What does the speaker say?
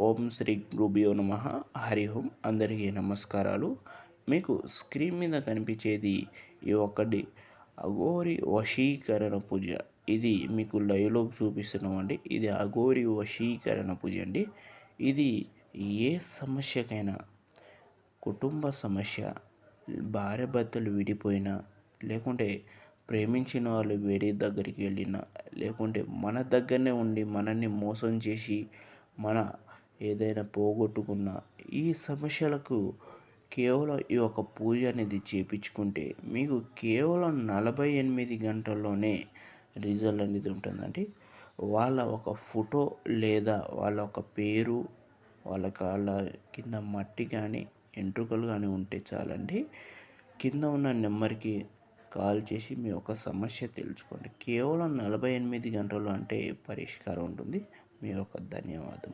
ఓం శ్రీ గురుభ్యో నమః. హరి ఓం. అందరికీ నమస్కారాలు. మీకు స్క్రీన్ మీద కనిపించేది ఈ ఒక్కటి అఘోరి వశీకరణ పూజ. ఇది మీకు లైవ్లో చూపిస్తున్నామండి. ఇది అఘోరి వశీకరణ పూజ అండి. ఇది ఏ సమస్యకైనా, కుటుంబ సమస్య, భార్యాభర్తలు విడిపోయినా, లేకుంటే ప్రేమించిన వాళ్ళు వేరే దగ్గరికి వెళ్ళినా, లేకుంటే మన దగ్గరనే ఉండి మనల్ని మోసం చేసి మన ఏదైనా పోగొట్టుకున్న ఈ సమస్యలకు కేవలం ఈ యొక్క పూజ అనేది చేపించుకుంటే మీకు కేవలం 48 గంటల్లోనే రిజల్ట్ అనేది ఉంటుందండి. వాళ్ళ ఒక ఫోటో లేదా వాళ్ళ ఒక పేరు, వాళ్ళ కాళ్ళ కింద మట్టి కానీ వెంట్రుకలు కానీ ఉంటే చాలండి. కింద ఉన్న నెంబర్కి కాల్ చేసి మీ యొక్క సమస్య తెలుసుకోండి. కేవలం 48 గంటలు అంటే పరిష్కారం ఉంటుంది. మీ యొక్క ధన్యవాదం.